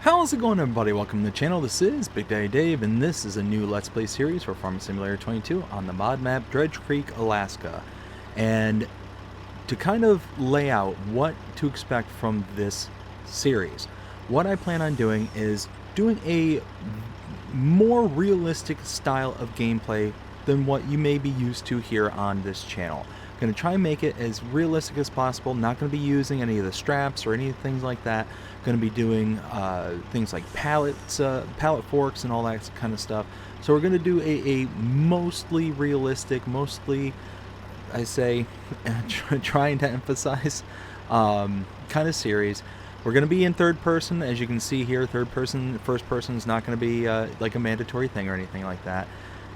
How's it going, everybody? Welcome to the channel. This is Big Daddy Dave, and this is a new Let's Play series for Farming Simulator 22 on the mod map Dredge Creek, Alaska. And to kind of lay out what to expect from this series, what I plan on doing is doing a more realistic style of gameplay than what you may be used to here on this channel. I'm going to try and make it as realistic as possible. Not going to be using any of the straps or any things like that. Going to be doing things like pallet forks and all that kind of stuff. So we're going to do a mostly realistic, mostly, I say, trying to emphasize kind of series. We're going to be in third person, as you can see here. Third person, first person is not going to be like a mandatory thing or anything like that.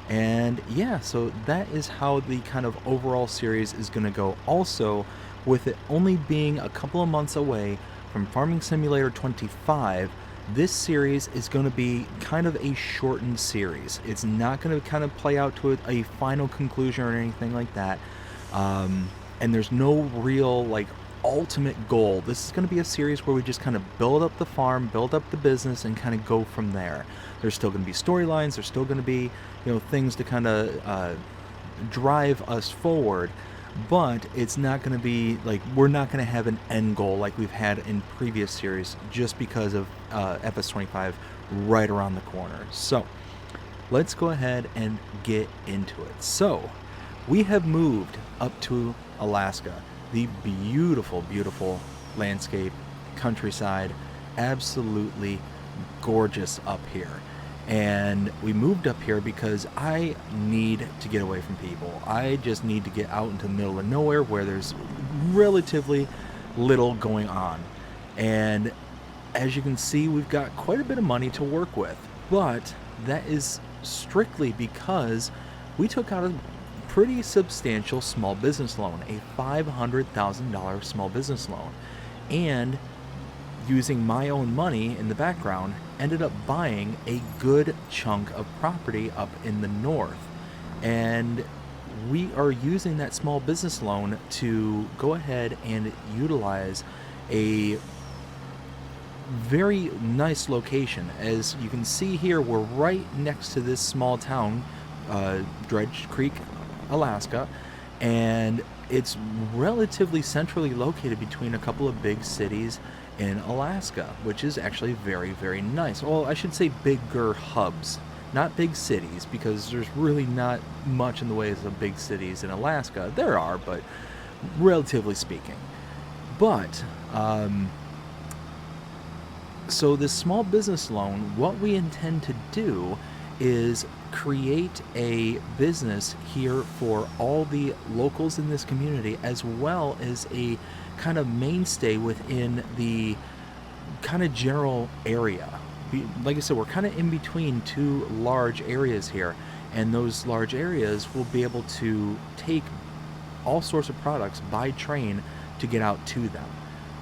And yeah, so that is how the kind of overall series is going to go. Also, with it only being a couple of months away from Farming Simulator 25, this series is going to be kind of a shortened series. It's not going to kind of play out to a final conclusion or anything like that. And there's no real like ultimate goal. This is going to be a series where we just kind of build up the farm, build up the business, and kind of go from there. There's still going to be storylines. There's still going to be, you know, things to kind of drive us forward. But it's not going to be like, we're not going to have an end goal like we've had in previous series just because of FS25 right around the corner. So let's go ahead and get into it. So we have moved up to Alaska, the beautiful, beautiful landscape, countryside, absolutely gorgeous up here. And we moved up here because I need to get away from people. I just need to get out into the middle of nowhere where there's relatively little going on. And as you can see, we've got quite a bit of money to work with, but that is strictly because we took out a pretty substantial small business loan, a $500,000 small business loan, and using my own money in the background, ended up buying a good chunk of property up in the north. And we are using that small business loan to go ahead and utilize a very nice location. As you can see here, we're right next to this small town, Dredge Creek, Alaska, and it's relatively centrally located between a couple of big cities in Alaska, which is actually very, very nice. Well, I should say bigger hubs, not big cities, because there's really not much in the ways of big cities in Alaska. There are, but relatively speaking. But so this small business loan, what we intend to do is create a business here for all the locals in this community, as well as a kind of mainstay within the kind of general area. Like I said, we're kind of in between two large areas here, and those large areas will be able to take all sorts of products by train to get out to them.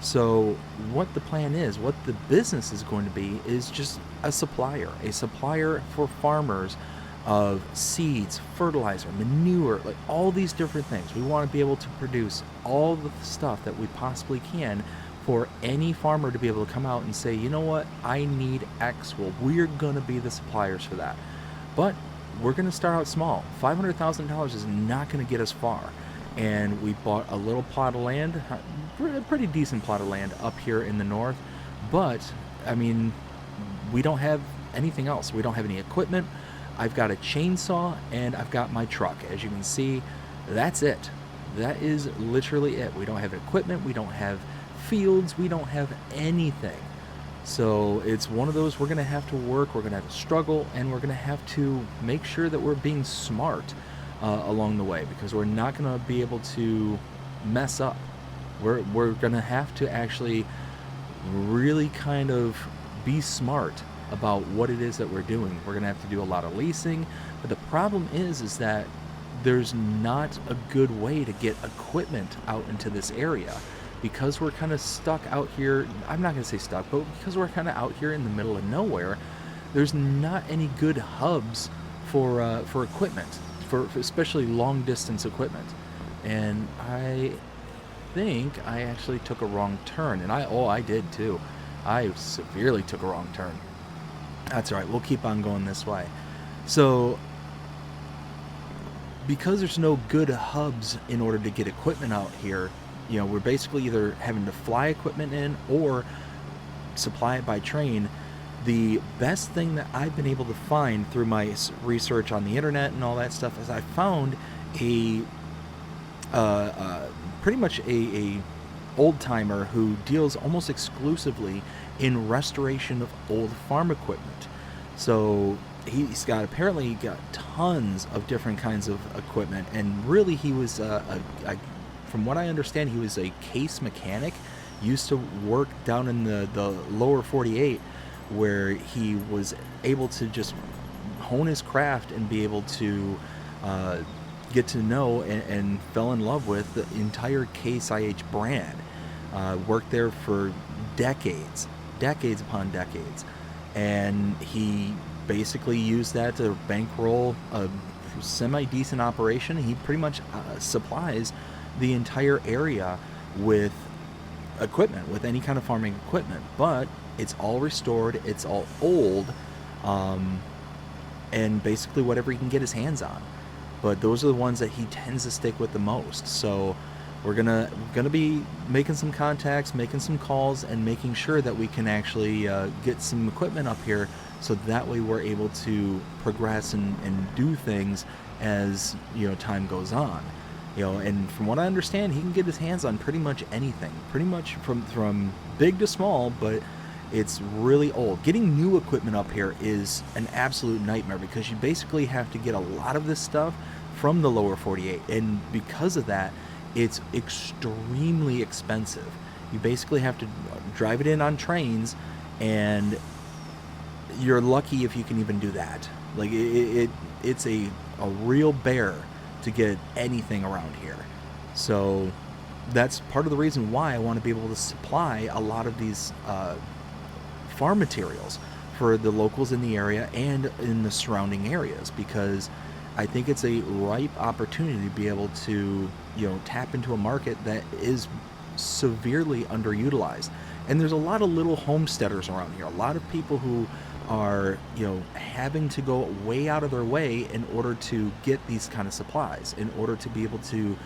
So what the plan is, what the business is going to be, is just a supplier for farmers of seeds, fertilizer, manure, like all these different things. We want to be able to produce all the stuff that we possibly can for any farmer to be able to come out and say, you know what, I need X. Well, we're going to be the suppliers for that. But we're going to start out small. $500,000 is not going to get us far. And we bought a little plot of land, a pretty decent plot of land up here in the north. But, I mean, we don't have anything else. We don't have any equipment. I've got a chainsaw and I've got my truck. As you can see, that's it. That is literally it. We don't have equipment. We don't have fields. We don't have anything. So it's one of those, we're going to have to work. We're going to have to struggle, and we're going to have to make sure that we're being smart along the way, because we're not going to be able to mess up. We're going to have to actually really kind of be smart about what it is that we're doing. We're going to have to do a lot of leasing, but the problem is that there's not a good way to get equipment out into this area, because we're kind of stuck out here. I'm not going to say stuck, but because we're kind of out here in the middle of nowhere, there's not any good hubs for equipment, for especially long distance equipment. And I think I actually took a wrong turn, and I did too. I severely took a wrong turn. That's all right. We'll keep on going this way. So, because there's no good hubs in order to get equipment out here, we're basically either having to fly equipment in or supply it by train. The best thing that I've been able to find through my research on the internet and all that stuff is I found a pretty much a old timer who deals almost exclusively in restoration of old farm equipment. So apparently got tons of different kinds of equipment, and really he was from what I understand, he was a case mechanic. Used to work down in the lower 48, where he was able to just hone his craft and be able to get to know and fell in love with the entire Case IH brand. Worked there for decades upon decades, and he basically used that to bankroll a semi-decent operation. He pretty much supplies the entire area with equipment, with any kind of farming equipment, but it's all restored, it's all old, and basically whatever he can get his hands on. But those are the ones that he tends to stick with the most. So we're gonna be making some contacts, making some calls, and making sure that we can actually get some equipment up here, so that way we're able to progress and do things as time goes on. And from what I understand, he can get his hands on pretty much anything, pretty much from big to small, but it's really old. Getting new equipment up here is an absolute nightmare, because you basically have to get a lot of this stuff from the lower 48, and because of that, it's extremely expensive. You basically have to drive it in on trains, and you're lucky if you can even do that. Like it's a real bear to get anything around here. So that's part of the reason why I want to be able to supply a lot of these farm materials for the locals in the area and in the surrounding areas, because I think it's a ripe opportunity to be able to tap into a market that is severely underutilized. And there's a lot of little homesteaders around here, a lot of people who are having to go way out of their way in order to get these kind of supplies, in order to be able to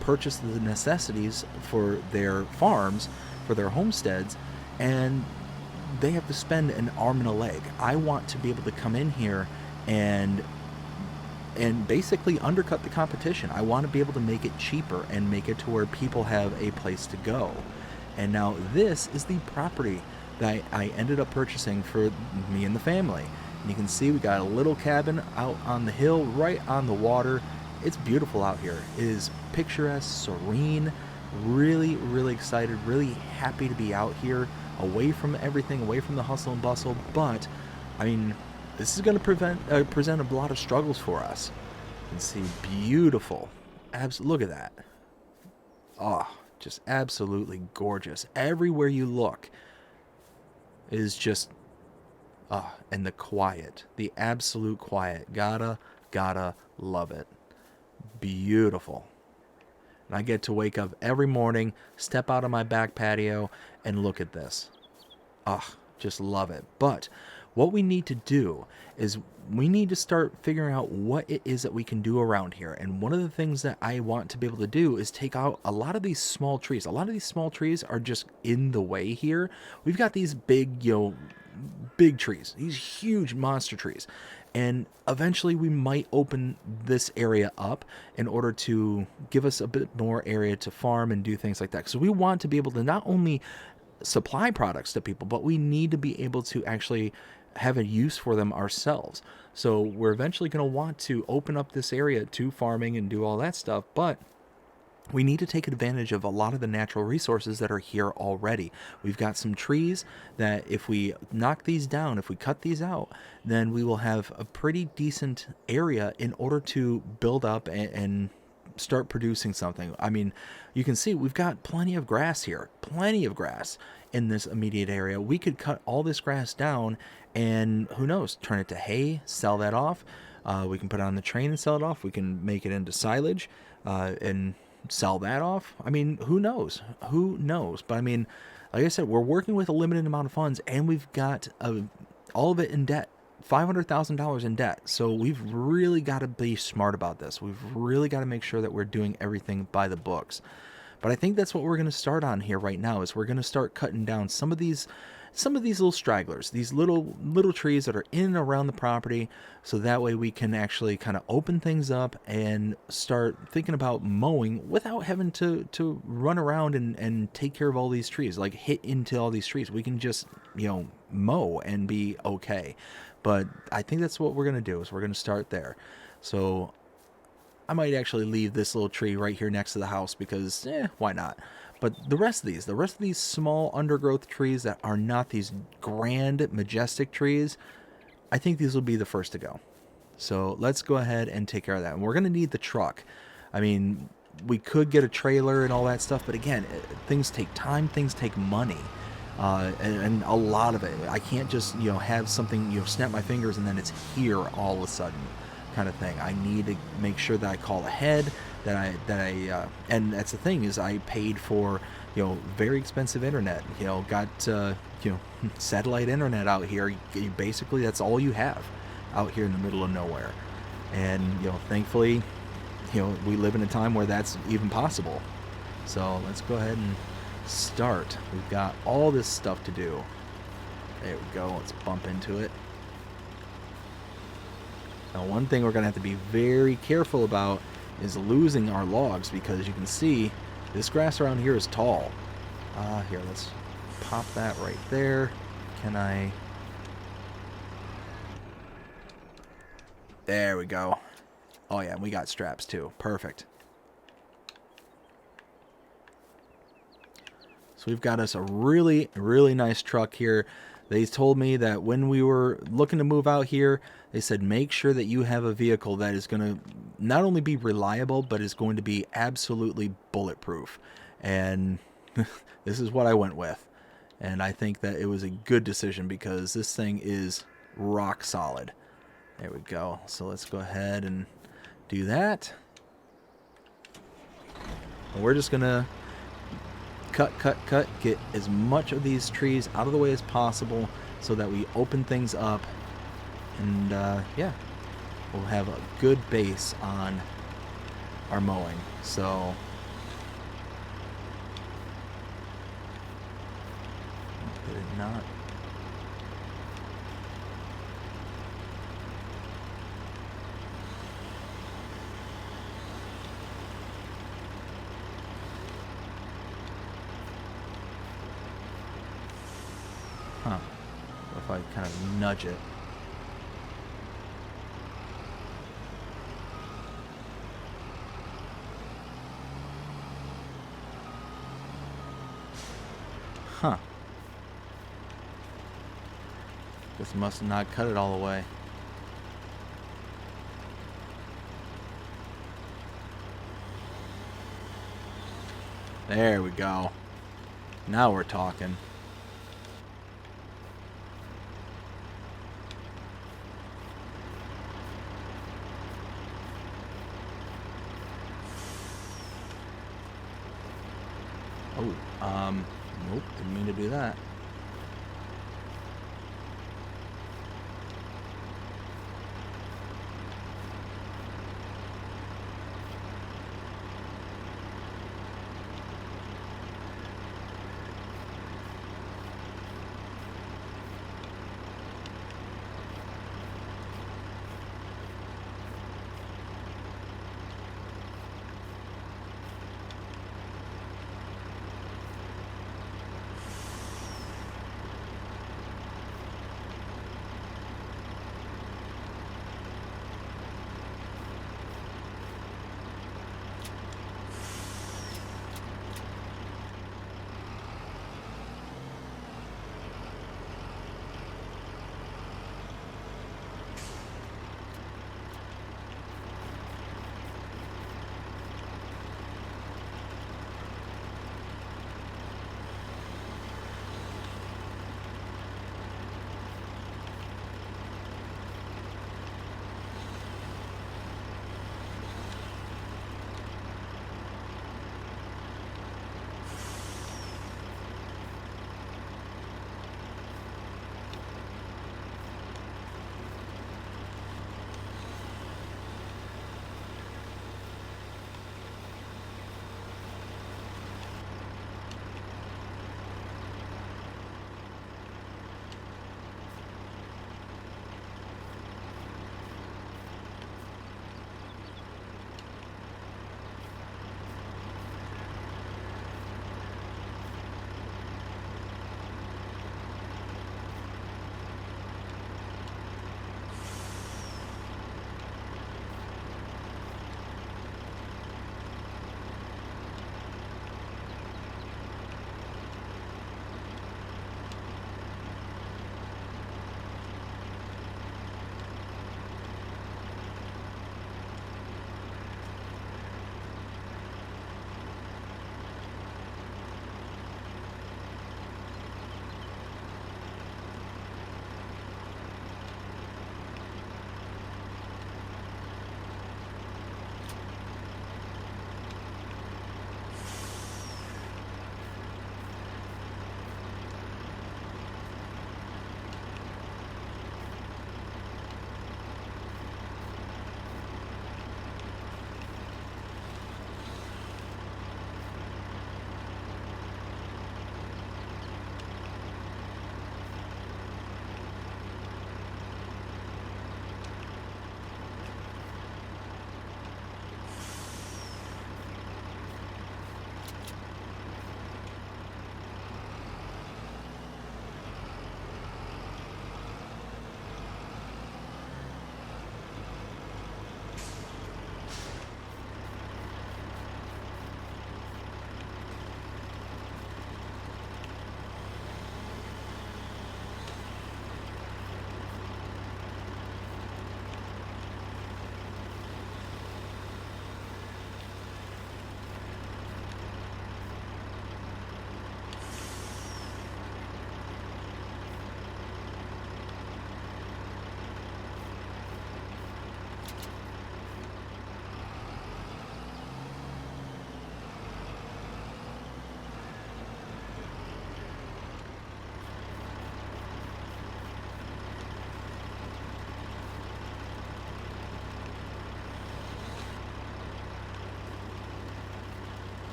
purchase the necessities for their farms, for their homesteads, and they have to spend an arm and a leg. I want to be able to come in here and basically undercut the competition. I want to be able to make it cheaper and make it to where people have a place to go. And now this is the property that I ended up purchasing for me and the family. And you can see we got a little cabin out on the hill, right on the water. It's beautiful out here. It is picturesque, serene, really, really excited, really happy to be out here, away from everything, away from the hustle and bustle. But, I mean, this is going to present a lot of struggles for us. You can see beautiful. Look at that. Oh, just absolutely gorgeous. Everywhere you look is just, and the quiet, the absolute quiet. Gotta love it. Beautiful. And I get to wake up every morning, step out on my back patio, and look at this. Just love it. But what we need to do is we need to start figuring out what it is that we can do around here. And one of the things that I want to be able to do is take out a lot of these small trees. A lot of these small trees are just in the way here. We've got these big, big trees, these huge monster trees. And eventually we might open this area up in order to give us a bit more area to farm and do things like that. So we want to be able to not only supply products to people, but we need to be able to actually have a use for them ourselves. So we're eventually going to want to open up this area to farming and do all that stuff, but we need to take advantage of a lot of the natural resources that are here already. We've got some trees that if we knock these down, if we cut these out, then we will have a pretty decent area in order to build up and start producing something. I mean, you can see we've got plenty of grass here, plenty of grass in this immediate area. We could cut all this grass down and who knows, turn it to hay, sell that off. We can put it on the train and sell it off. We can make it into silage and sell that off. I mean, who knows? But I mean, like I said, we're working with a limited amount of funds, and we've got all of it in debt. $500,000 in debt. So we've really got to be smart about this. We've really got to make sure that we're doing everything by the books. But I think that's what we're going to start on here right now, is we're going to start cutting down some of these little stragglers, these little trees that are in and around the property, so that way we can actually kind of open things up and start thinking about mowing without having to run around and take care of all these trees, like hit into all these trees. We can just, mow and be okay. But I think that's what we're going to do, is we're going to start there. So I might actually leave this little tree right here next to the house because, why not? But the rest of these small undergrowth trees that are not these grand, majestic trees, I think these will be the first to go. So let's go ahead and take care of that. And we're going to need the truck. I mean, we could get a trailer and all that stuff, but again, things take time, things take money. And a lot of it. I can't just, have something, snap my fingers and then it's here all of a sudden, kind of thing. I need to make sure that I call ahead, and that's the thing, is I paid for, very expensive internet, got, satellite internet out here. Basically, that's all you have out here in the middle of nowhere. And, thankfully, we live in a time where that's even possible. So let's go ahead and start. We've got all this stuff to do. There we go. Let's bump into it. Now, one thing we're going to have to be very careful about is losing our logs, because you can see this grass around here is tall. Here, let's pop that right there. Can I? There we go. Oh yeah, we got straps too. Perfect. So we've got us a really, really nice truck here. They told me that when we were looking to move out here, they said make sure that you have a vehicle that is going to not only be reliable, but is going to be absolutely bulletproof. And this is what I went with. And I think that it was a good decision, because this thing is rock solid. There we go. So let's go ahead and do that. And we're just going to cut, get as much of these trees out of the way as possible so that we open things up, and yeah, we'll have a good base on our mowing. So did it not? Huh. What if I kind of nudge it? Huh. This must not cut it all the way. There we go. Now we're talking. Oh, nope, didn't mean to do that.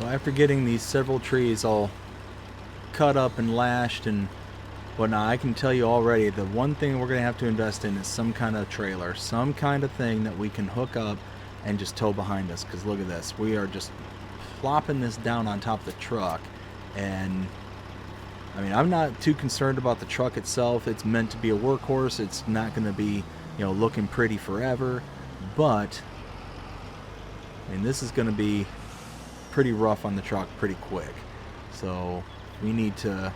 So after getting these several trees all cut up and lashed and whatnot, I can tell you already the one thing we're going to have to invest in is some kind of trailer, some kind of thing that we can hook up and just tow behind us. Because look at this, we are just plopping this down on top of the truck. And I mean, I'm not too concerned about the truck itself. It's meant to be a workhorse. It's not going to be, you know, looking pretty forever. But I mean, this is going to be pretty rough on the truck pretty quick. So we need to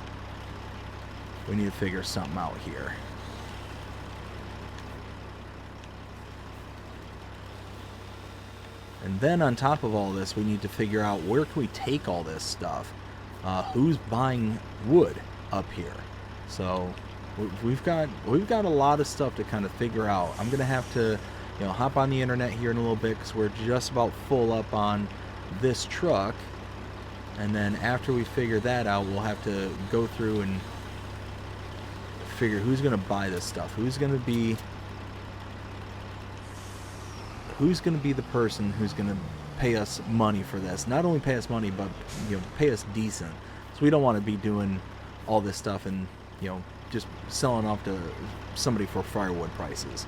figure something out here. And then on top of all this, we need to figure out where can we take all this stuff. Who's buying wood up here? So we've got a lot of stuff to kind of figure out. I'm gonna have to, you know, hop on the internet here in a little bit because we're just about full up on this truck. And then after we figure that out, we'll have to go through and figure who's gonna buy this stuff. Who's gonna be the person who's gonna pay us money for this? Not only pay us money, but, you know, pay us decent. So we don't want to be doing all this stuff and, you know, just selling off to somebody for firewood prices.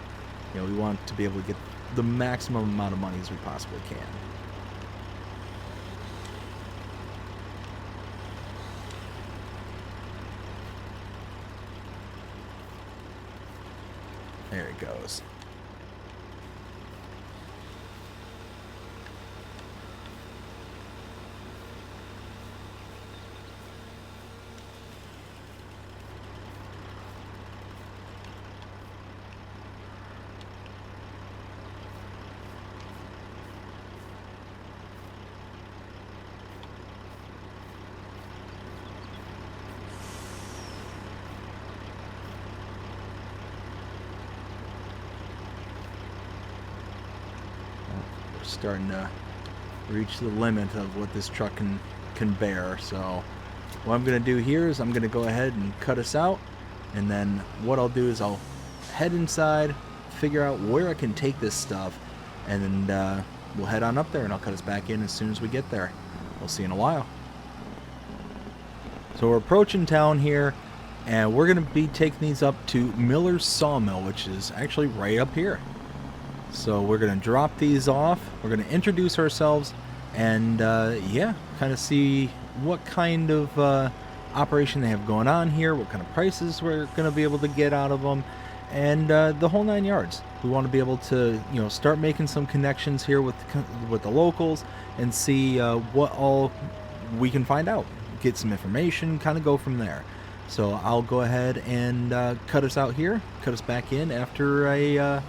You know, we want to be able to get the maximum amount of money as we possibly can. There it goes. Starting to reach the limit of what this truck can bear. So what I'm going to do here is I'm going to go ahead and cut us out, and then what I'll do is I'll head inside, figure out where I can take this stuff, and then we'll head on up there and I'll cut us back in as soon as we get there. We'll see you in a while. So we're approaching town here, and we're going to be taking these up to Miller's Sawmill, which is actually right up here. So we're going to drop these off, we're going to introduce ourselves, and yeah, kind of see what kind of operation they have going on here, what kind of prices we're going to be able to get out of them, and the whole 9 yards. We want to be able to, you know, start making some connections here with the locals and see what all we can find out, get some information, kind of go from there. So I'll go ahead and cut us out here, cut us back in after I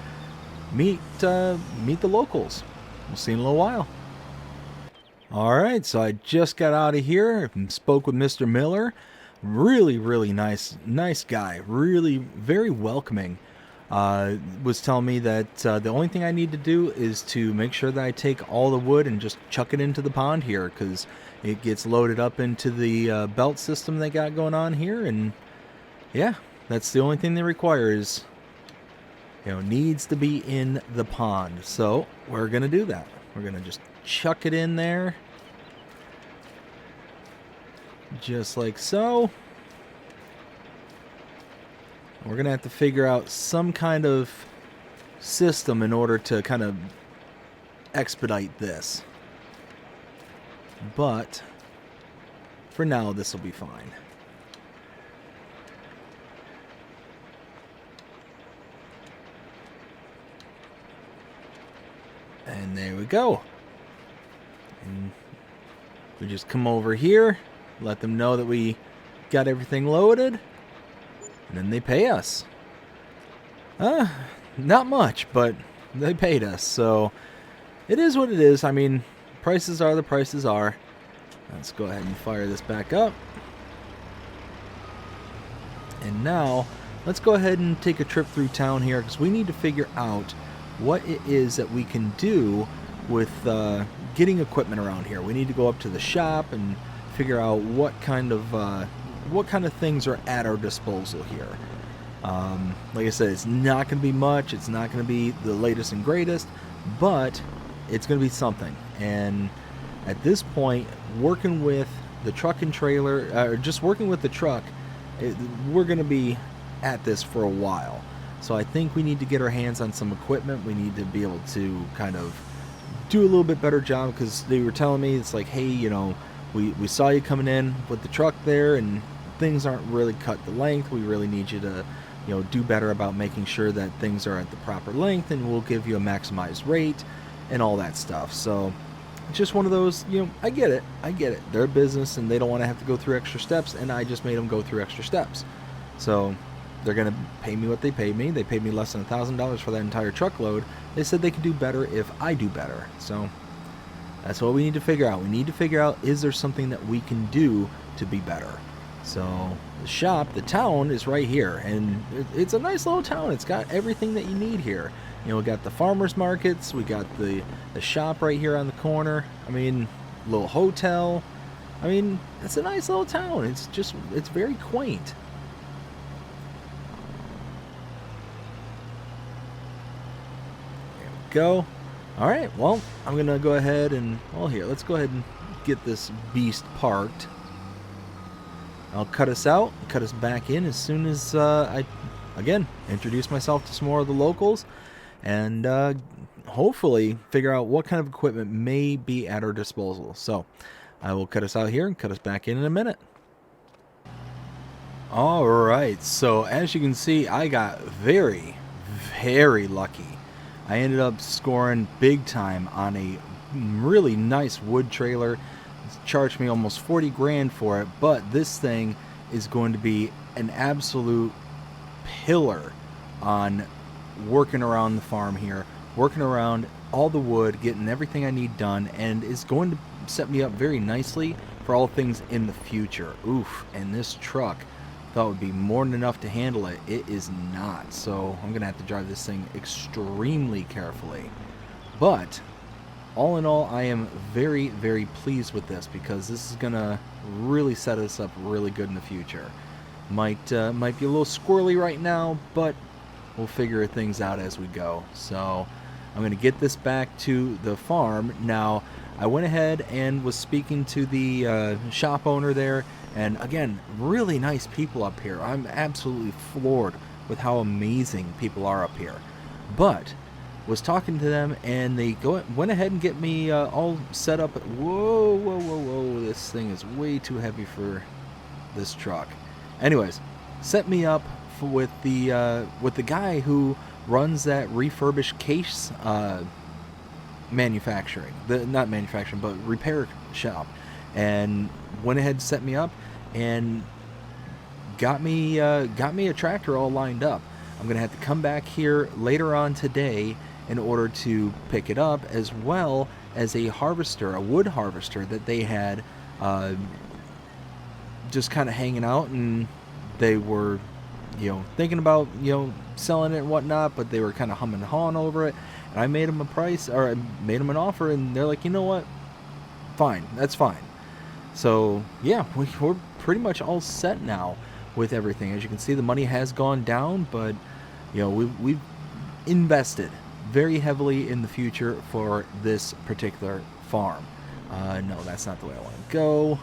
meet the locals. We'll see you in a little while. Alright, so I just got out of here and spoke with Mr. Miller. Really nice guy. Really very welcoming. Was telling me that the only thing I need to do is to make sure that I take all the wood and just chuck it into the pond here, because it gets loaded up into the belt system they got going on here. And yeah, that's the only thing they require is, you know, needs to be in the pond. So we're gonna do that. We're gonna just chuck it in there, just like so. We're gonna have to figure out some kind of system in order to kind of expedite this, but for now this will be fine. And there we go. And we just come over here, let them know that we got everything loaded, and then they pay us. Not much, but they paid us, so it is what it is. I mean, prices are the prices are. Let's go ahead and fire this back up. And now, let's go ahead and take a trip through town here, because we need to figure out what it is that we can do with getting equipment around here. We need to go up to the shop and figure out what kind of things are at our disposal here. Like I said, it's not going to be much. It's not going to be the latest and greatest, but it's going to be something. And at this point, working with the truck and trailer, or just working with the truck, we're going to be at this for a while. So I think we need to get our hands on some equipment. We need to be able to kind of do a little bit better job, because they were telling me, it's like, hey, you know, we saw you coming in with the truck there and things aren't really cut the length. We really need you to, you know, do better about making sure that things are at the proper length, and we'll give you a maximized rate and all that stuff. So just one of those, you know, I get it. They're a business and they don't want to have to go through extra steps, and I just made them go through extra steps. So they're going to pay me what they paid me. They paid me less than $1,000 for that entire truckload. They said they could do better if I do better. So that's what we need to figure out. We need to figure out, is there something that we can do to be better? So the shop, the town is right here, and it's a nice little town. It's got everything that you need here. You know, we got the farmers markets, we got the shop right here on the corner. I mean, little hotel. I mean, it's a nice little town. It's very quaint. There we go. All right, well, I'm gonna go ahead and, well, here, let's go ahead and get this beast parked. I'll cut us out, cut us back in as soon as I, again, introduce myself to some more of the locals, and hopefully figure out what kind of equipment may be at our disposal. So I will cut us out here and cut us back in a minute. All right, so as you can see, I got very, very lucky. I ended up scoring big time on a really nice wood trailer. Charged me almost 40 grand for it, but this thing is going to be an absolute pillar on working around the farm here, working around all the wood, getting everything I need done, and is going to set me up very nicely for all things in the future. Oof, and this truck thought would be more than enough to handle it. It is not, so I'm gonna have to drive this thing extremely carefully. But all in all, I am very, very pleased with this, because this is gonna really set us up really good in the future. Might be a little squirrely right now, but we'll figure things out as we go. So I'm gonna get this back to the farm. Now, I went ahead and was speaking to the shop owner there, and again, really nice people up here. I'm absolutely floored with how amazing people are up here. But was talking to them, and they went ahead and get me all set up. Whoa, this thing is way too heavy for this truck. Anyways, set me up with the guy who runs that refurbished case manufacturing, not manufacturing, but repair shop, and went ahead and set me up and got me a tractor all lined up. I'm gonna have to come back here later on today in order to pick it up, as well as a harvester, a wood harvester that they had just kind of hanging out, and they were, you know, thinking about, you know, selling it and whatnot, but they were kind of humming and hawing over it. And I made them a price, or I made them an offer, and they're like, you know what, fine, that's fine. So yeah, we're pretty much all set now with everything. As you can see, the money has gone down, but you know, we've invested very heavily in the future for this particular farm. No, that's not the way I want to go.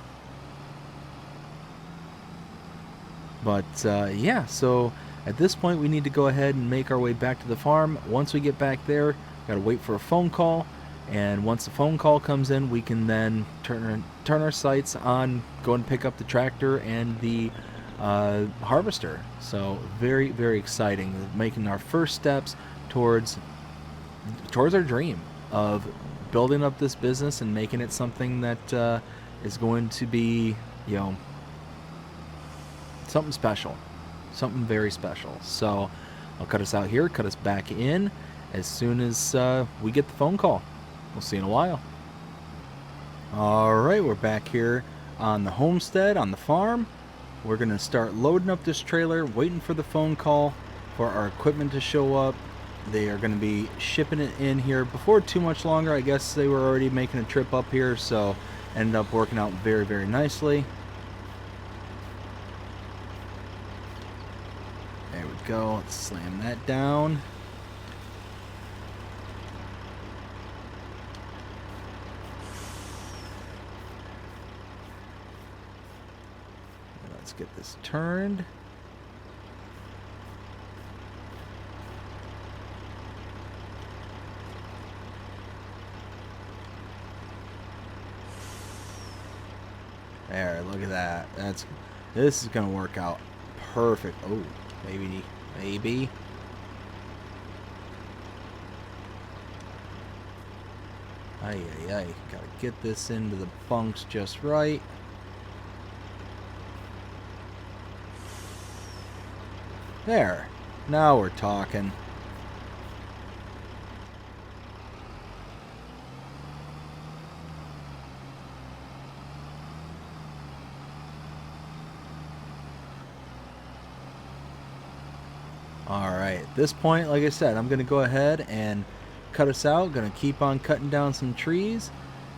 But yeah, so at this point we need to go ahead and make our way back to the farm. Once we get back there, gotta wait for a phone call, and once the phone call comes in, we can then turn our sights on going to pick up the tractor and the harvester. So very, very exciting, making our first steps towards our dream of building up this business and making it something that is going to be, you know, something special, something very special. So I'll cut us out here, cut us back in as soon as we get the phone call. We'll see you in a while. All right, we're back here on the homestead, on the farm. We're gonna start loading up this trailer, waiting for the phone call for our equipment to show up. They are gonna be shipping it in here before too much longer. I guess they were already making a trip up here, so ended up working out very, very nicely. There we go. Let's slam that down. Let's get this turned. There, look at that. This is gonna work out perfect. Oh, maybe. Ay, gotta get this into the bunks just right. There. Now we're talking. Alright, at this point, like I said, I'm going to go ahead and cut us out. Going to keep on cutting down some trees.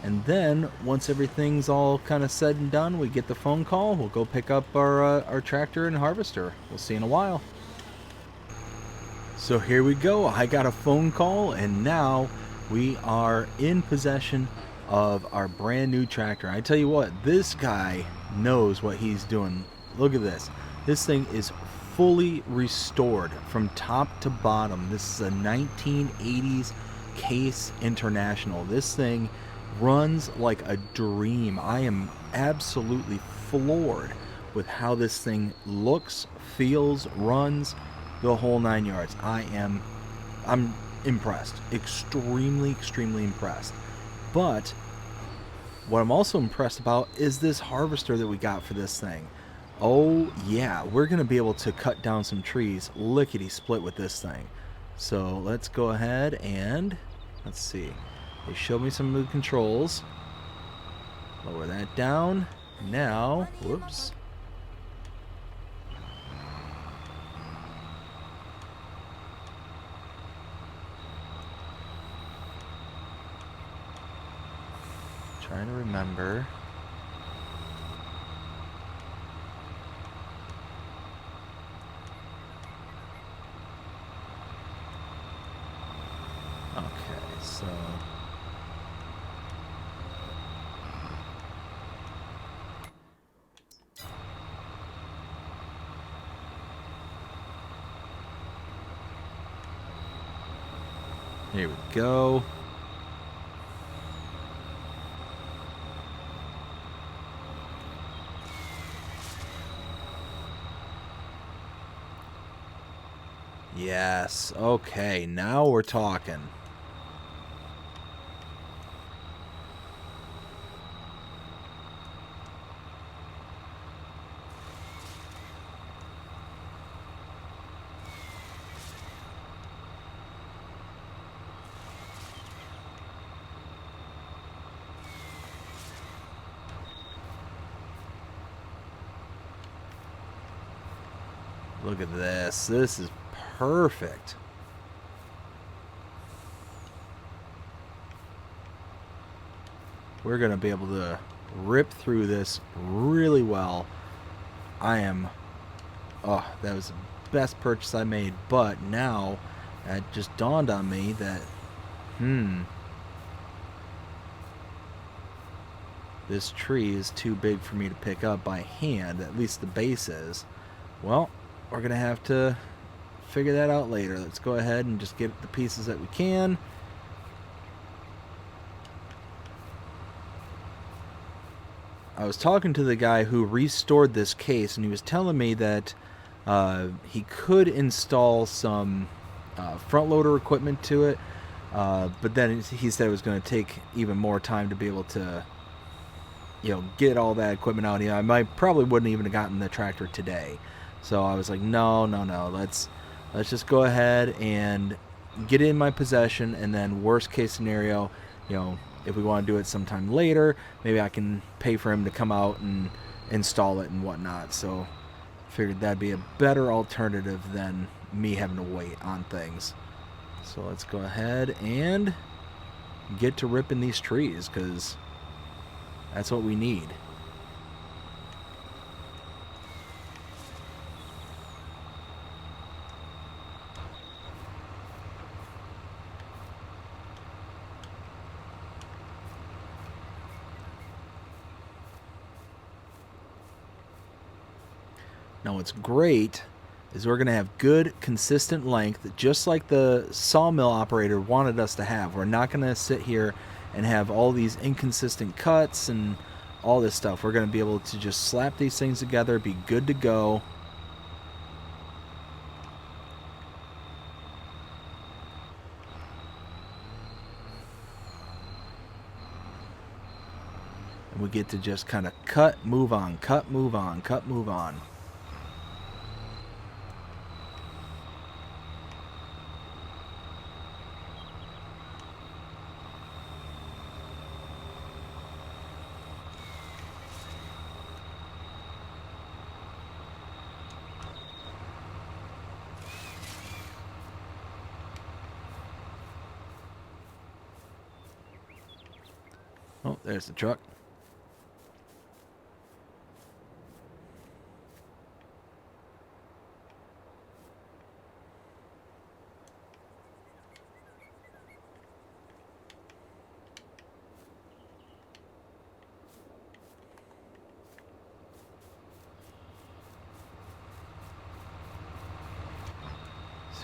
And then, once everything's all kind of said and done, we get the phone call. We'll go pick up our tractor and harvester. We'll see you in a while. So here we go. I got a phone call, and now we are in possession of our brand new tractor. I tell you what, this guy knows what he's doing. Look at this. This thing is fully restored from top to bottom. This is a 1980s Case International. This thing runs like a dream. I am absolutely floored with how this thing looks, feels, runs, the whole 9 yards. I'm impressed. Extremely impressed. But what I'm also impressed about is this harvester that we got for this thing. Oh yeah, we're gonna be able to cut down some trees lickety split with this thing. So let's go ahead and let's see. They showed me some of the controls. Lower that down. Now, whoops. Trying to remember. Okay, so here we go. Yes, okay, now we're talking. Look at this. This is perfect. We're going to be able to rip through this really well. Oh, that was the best purchase I made. But now, it just dawned on me that, this tree is too big for me to pick up by hand. At least the base is. Well, we're going to have to figure that out later. Let's go ahead and just get the pieces that we can. I was talking to the guy who restored this case, and he was telling me that he could install some front loader equipment to it, but then he said it was going to take even more time to be able to, get all that equipment out. I probably wouldn't even have gotten the tractor today. So I was like, no, let's just go ahead and get it in my possession, and then worst case scenario, if we want to do it sometime later, maybe I can pay for him to come out and install it and whatnot. So I figured that'd be a better alternative than me having to wait on things. So let's go ahead and get to ripping these trees, because that's what we need. Now what's great is we're going to have good, consistent length, just like the sawmill operator wanted us to have. We're not going to sit here and have all these inconsistent cuts and all this stuff. We're going to be able to just slap these things together, be good to go. And we get to just kind of cut, move on, cut, move on, cut, move on. Oh, there's the truck.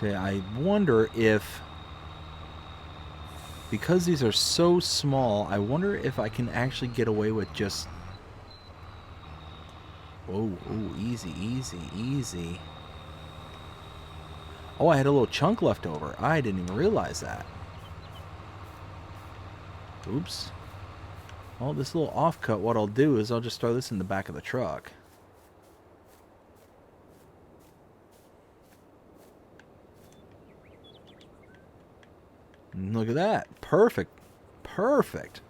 See, I wonder if, because these are so small, I wonder if I can actually get away with just... Whoa, ooh, easy, easy, easy. Oh, I had a little chunk left over. I didn't even realize that. Oops. Well, this little offcut, what I'll do is I'll just throw this in the back of the truck. And look at that. Perfect. Perfect.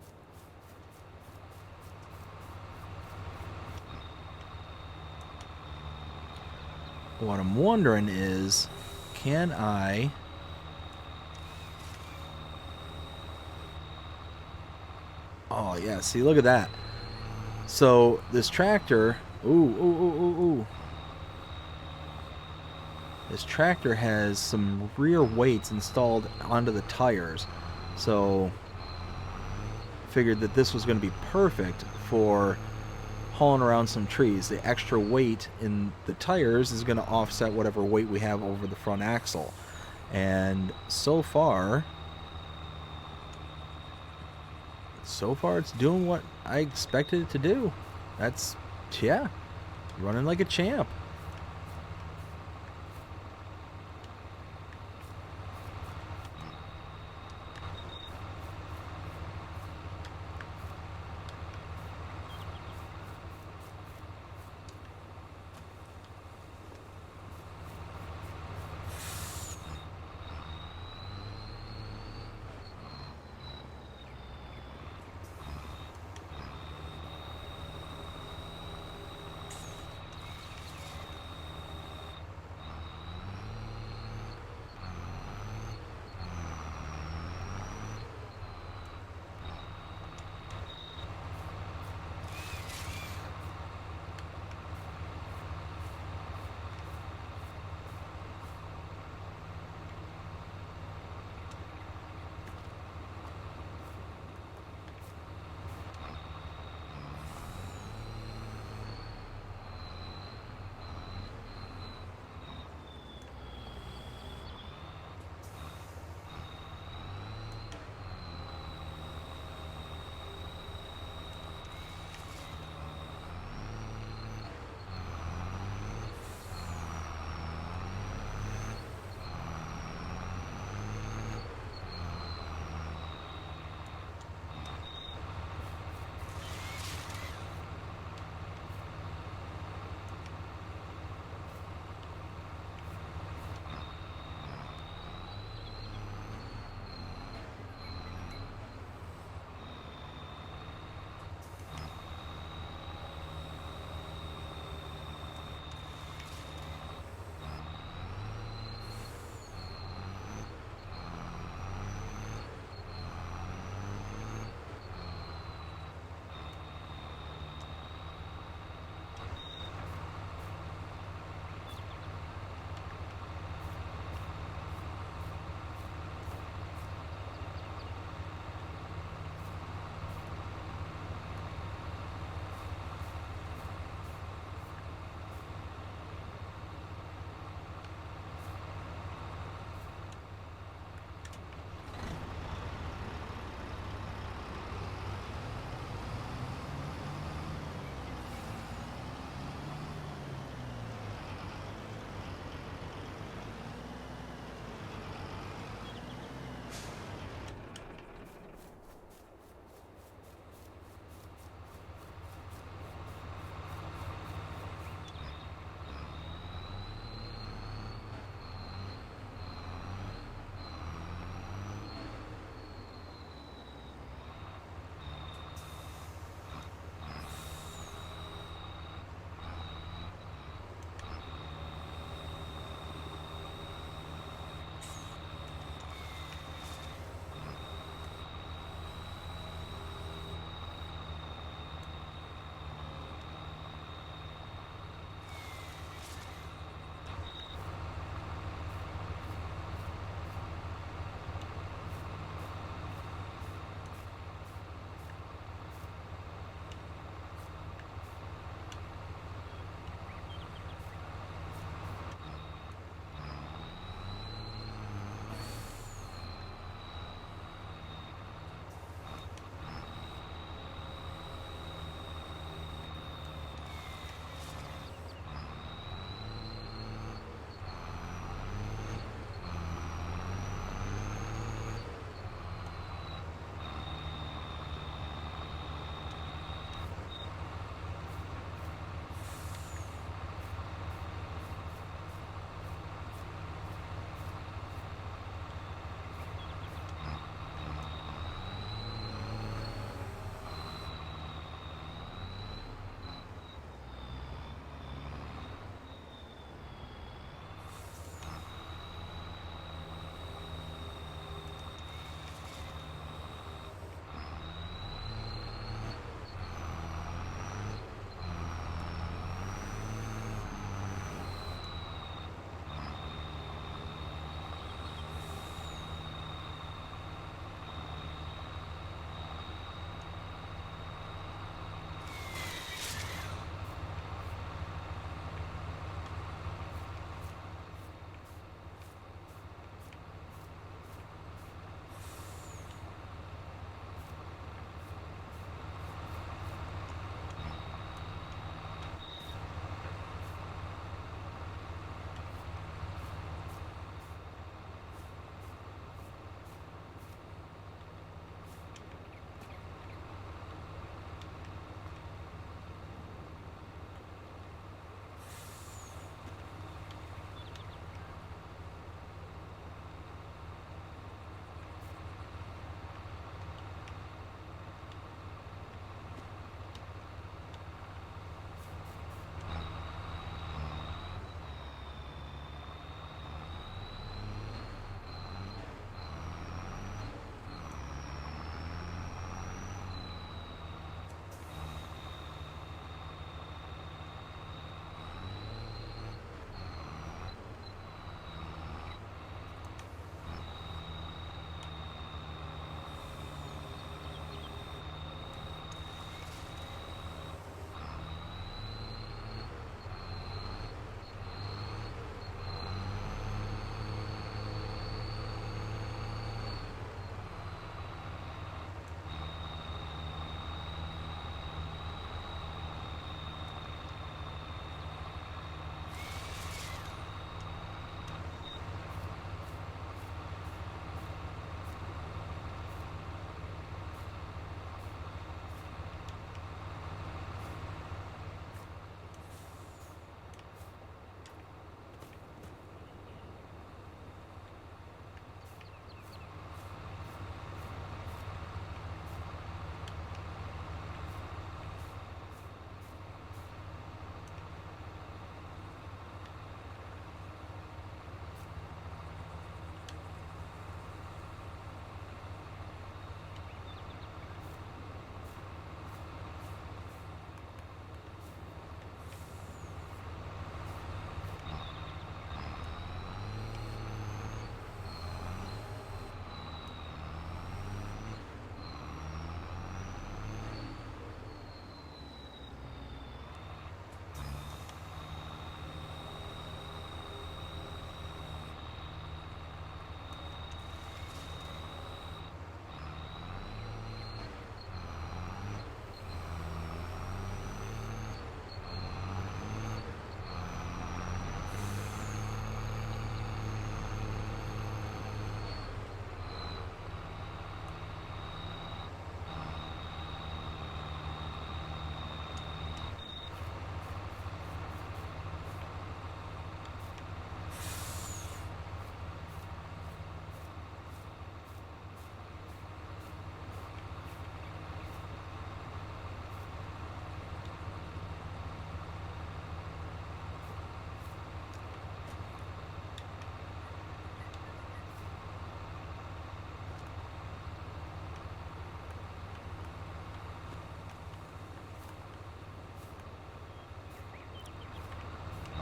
What I'm wondering is, can I... Oh, yeah. See, look at that. So, this tractor... Ooh, ooh, ooh, ooh, ooh. This tractor has some rear weights installed onto the tires. So, figured that this was going to be perfect for hauling around some trees. The extra weight in the tires is going to offset whatever weight we have over the front axle. And so far it's doing what I expected it to do. That's, yeah, running like a champ.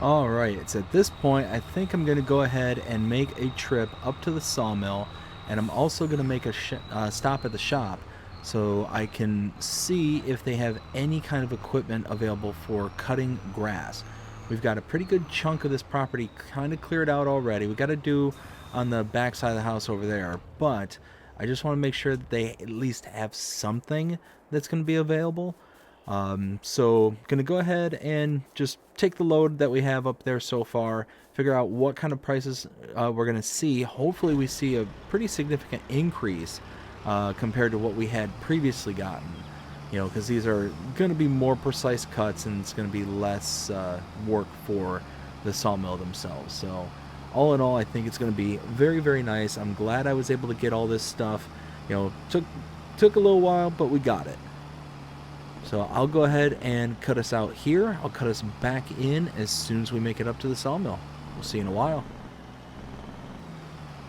All right, it's at this point I think I'm going to go ahead and make a trip up to the sawmill, and I'm also going to make a stop at the shop so I can see if they have any kind of equipment available for cutting grass. We've got a pretty good chunk of this property kind of cleared out already. We got to do on the back side of the house over there, but I just want to make sure that they at least have something that's going to be available. So gonna go ahead and just take the load that we have up there so far, figure out what kind of prices we're gonna see. Hopefully we see a pretty significant increase compared to what we had previously gotten. You know, because these are gonna be more precise cuts and it's gonna be less work for the sawmill themselves. So all in all, I think it's gonna be very, very nice. I'm glad I was able to get all this stuff. You know, took a little while, but we got it. So I'll go ahead and cut us out here. I'll cut us back in as soon as we make it up to the sawmill. We'll see you in a while.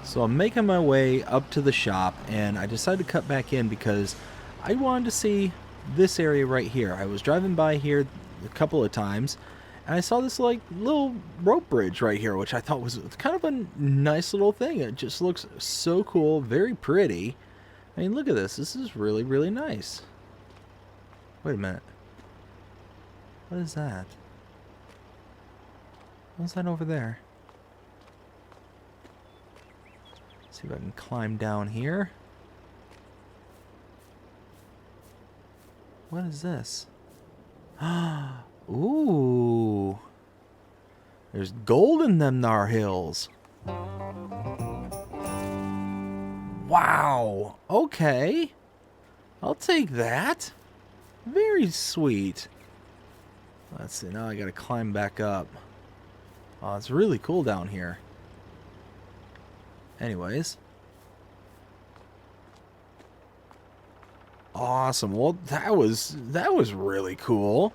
So I'm making my way up to the shop, and I decided to cut back in because I wanted to see this area right here. I was driving by here a couple of times, and I saw this like little rope bridge right here, which I thought was kind of a nice little thing. It just looks so cool, very pretty. I mean, look at this. This is really, really nice. Wait a minute. What is that? What's that over there? Let's see if I can climb down here. What is this? Ooh. There's gold in them nar hills. Wow. Okay. I'll take that. Very sweet. Let's see, now I gotta climb back up. Oh, it's really cool down here. Anyways. Awesome. Well, that was really cool.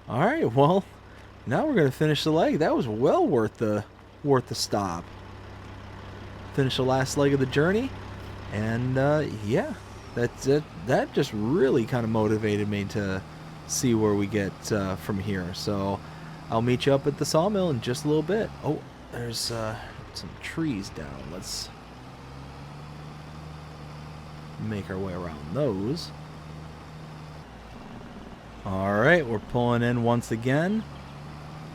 Alright, well, now we're gonna finish the leg. That was well worth the stop. Finish the last leg of the journey. And yeah. That just really kind of motivated me to see where we get from here. So I'll meet you up at the sawmill in just a little bit. Oh, there's some trees down. Let's make our way around those. Alright, we're pulling in once again.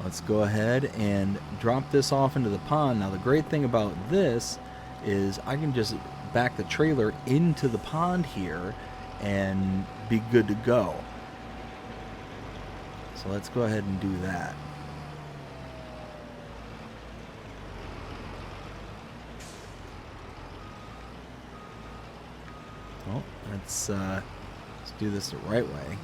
Let's go ahead and drop this off into the pond. Now the great thing about this is I can just back the trailer into the pond here and be good to go. So let's go ahead and do that. Well, let's do this the right way.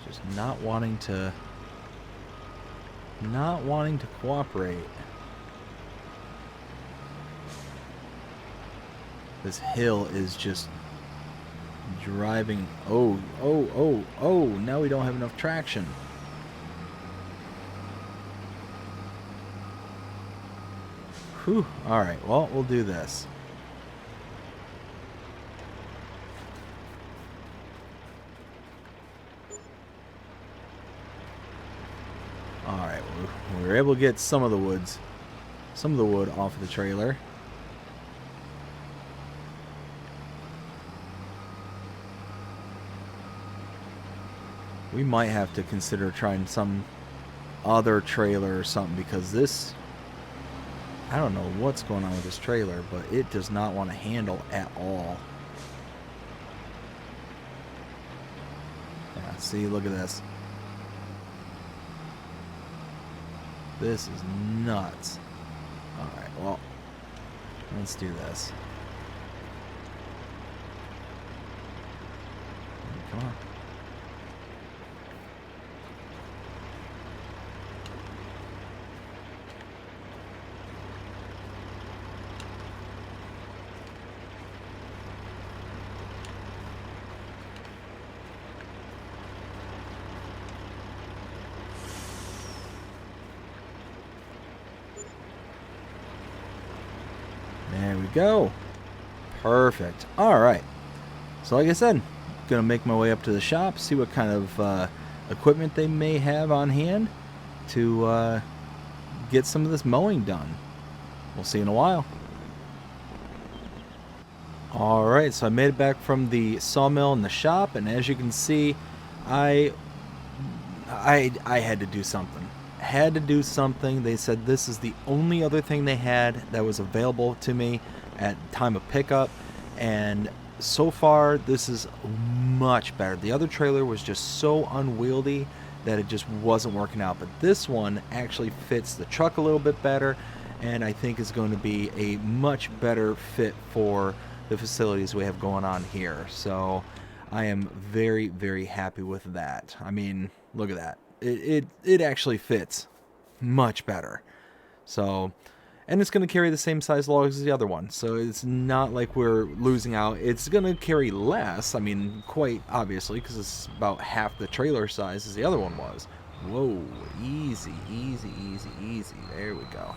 Just not wanting to cooperate. This hill is just driving. Oh, now we don't have enough traction. Whew. Alright, well, we'll do this. Alright, we were able to get some of the wood off of the trailer. We might have to consider trying some other trailer or something, because this, I don't know what's going on with this trailer, but it does not want to handle at all. Yeah, see, look at this. This is nuts. Alright, well, let's do this. Come on. There we go. Perfect. All right. So like I said, gonna make my way up to the shop, see what kind of equipment they may have on hand to get some of this mowing done. We'll see in a while. All right, so I made it back from the sawmill in the shop, and as you can see, I had to do something. Had to do something. They said this is the only other thing they had that was available to me at time of pickup, and so far this is much better. The other trailer was just so unwieldy that it just wasn't working out, but this one actually fits the truck a little bit better, and I think is going to be a much better fit for the facilities we have going on here. So I am very, very happy with that. I mean, look at that. It actually fits much better. So, and it's going to carry the same size logs as the other one. So it's not like we're losing out. It's going to carry less. I mean, quite obviously, because it's about half the trailer size as the other one was. Whoa, easy, easy, easy, easy. There we go.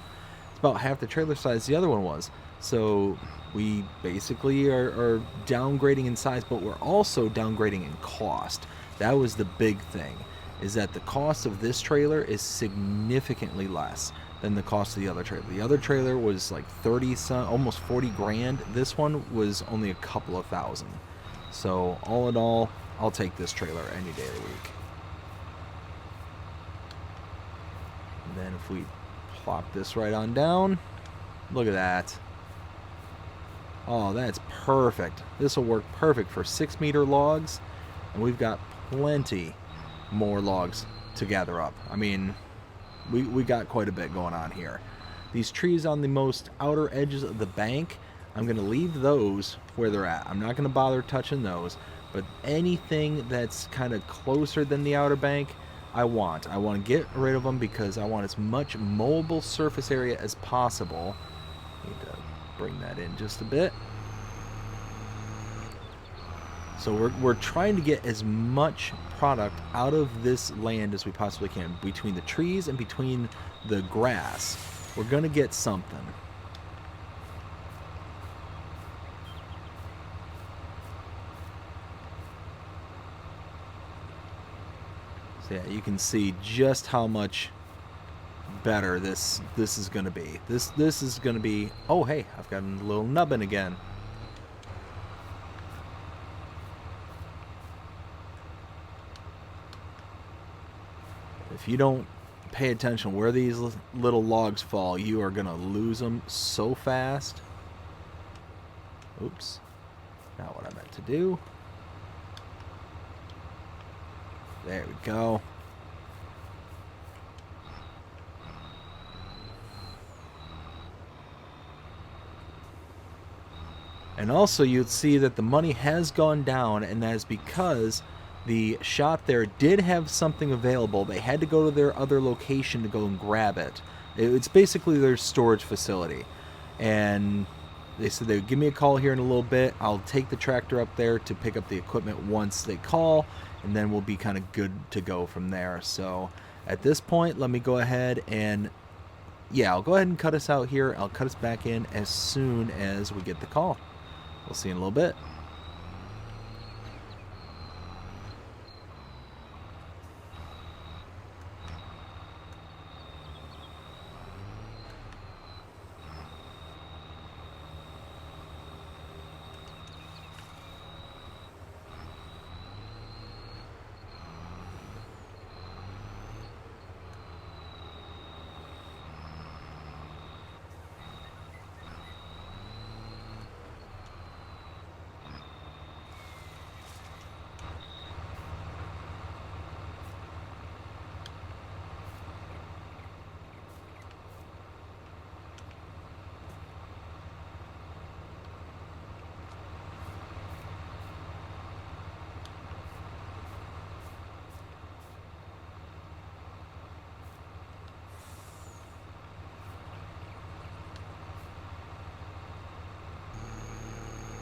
It's about half the trailer size the other one was. So we basically are downgrading in size, but we're also downgrading in cost. That was the big thing, is that the cost of this trailer is significantly less than the cost of the other trailer. The other trailer was like 30 some, almost 40 grand. This one was only a couple of thousand. So all in all, I'll take this trailer any day of the week. And then if we plop this right on down, look at that. Oh, that's perfect. This will work perfect for 6-meter logs, and we've got plenty more logs to gather up. I mean, we got quite a bit going on here. These trees on the most outer edges of the bank, I'm going to leave those where they're at. I'm not going to bother touching those, but anything that's kind of closer than the outer bank, I want to get rid of them because I want as much mowable surface area as possible. Need to bring that in just a bit. So we're trying to get as much product out of this land as we possibly can. Between the trees and between the grass, we're going to get something. So yeah, you can see just how much better this is going to be. This is going to be... Oh, hey, I've got a little nubbin again. If you don't pay attention where these little logs fall, you are going to lose them so fast. Oops. Not what I meant to do. There we go. And also you'd see that the money has gone down, and that is because the shop there did have something available. They had to go to their other location to go and grab it. It's basically their storage facility. And they said they would give me a call here in a little bit. I'll take the tractor up there to pick up the equipment once they call, and then we'll be kind of good to go from there. So at this point, let me go ahead and... yeah, I'll go ahead and cut us out here. I'll cut us back in as soon as we get the call. We'll see in a little bit.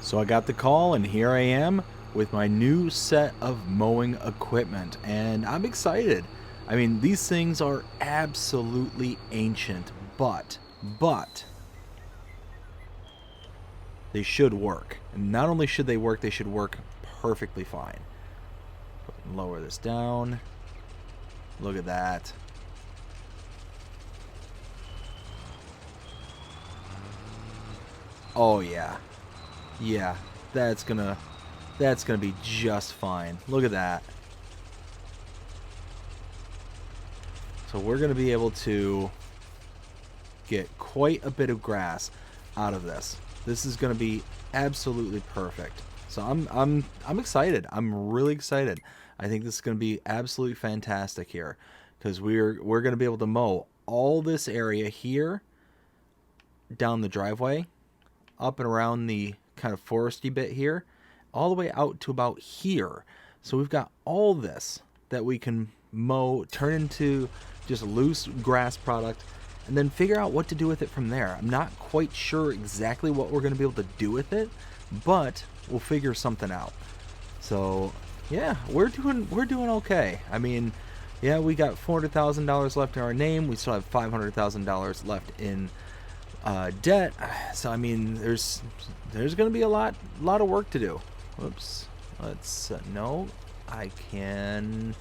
So I got the call, and here I am with my new set of mowing equipment, and I'm excited. I mean, these things are absolutely ancient, but they should work. And not only should they should work perfectly fine. Lower this down. Look at that. Oh yeah. Yeah, that's gonna be just fine. Look at that. So we're gonna be able to get quite a bit of grass out of this. This is gonna be absolutely perfect. So I'm excited. I'm really excited. I think this is gonna be absolutely fantastic here, because we're gonna be able to mow all this area here down the driveway, up and around the kind of foresty bit here, all the way out to about here. So we've got all this that we can mow, turn into just loose grass product, and then figure out what to do with it from there. I'm not quite sure exactly what we're going to be able to do with it, but we'll figure something out. So yeah, we're doing okay. I mean, yeah, we got $400,000 left in our name. We still have $500,000 left in debt. So I mean, there's going to be a lot of work to do. Whoops. Let's no, I can.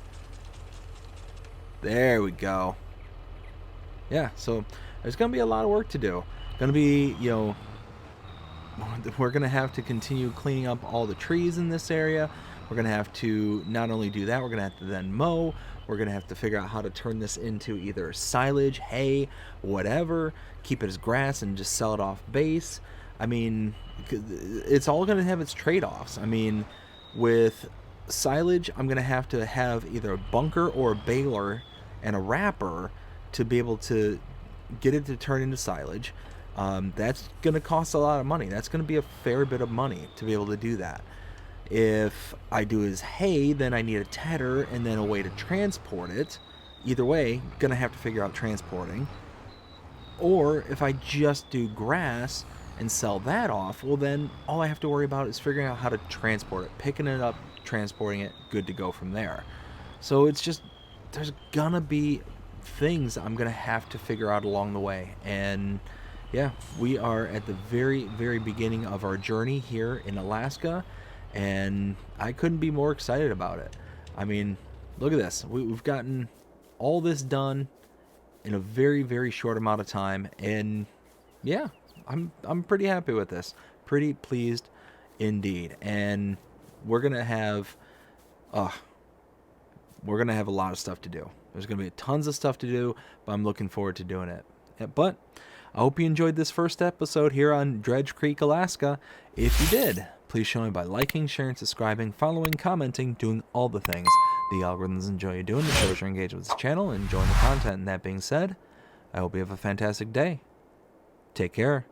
There we go. Yeah, so there's going to be a lot of work to do. Going to be, you know, we're going to have to continue cleaning up all the trees in this area. We're going to have to not only do that, we're going to have to then mow. We're going to have to figure out how to turn this into either silage, hay, whatever, keep it as grass and just sell it off base. I mean, it's all going to have its trade-offs. I mean, with silage, I'm going to have either a bunker or a baler and a wrapper to be able to get it to turn into silage. That's going to cost a lot of money. That's going to be a fair bit of money to be able to do that. If I do as hay, then I need a tedder and then a way to transport it. Either way, gonna have to figure out transporting. Or if I just do grass and sell that off, well then all I have to worry about is figuring out how to transport it, picking it up, transporting it, good to go from there. So it's just, there's gonna be things I'm gonna have to figure out along the way. And yeah, we are at the very, very beginning of our journey here in Alaska, and I couldn't be more excited about it. I mean, look at this. We've gotten all this done in a very, very short amount of time, and yeah, I'm pretty happy with this. Pretty pleased indeed. And we're gonna have a lot of stuff to do. There's gonna be tons of stuff to do, but I'm looking forward to doing it. Yeah, but I hope you enjoyed this first episode here on Dredge Creek, Alaska. If you did, please show me by liking, sharing, subscribing, following, commenting, doing all the things the algorithms enjoy you doing. The shows you're engaged with this channel and enjoying the content. And that being said, I hope you have a fantastic day. Take care.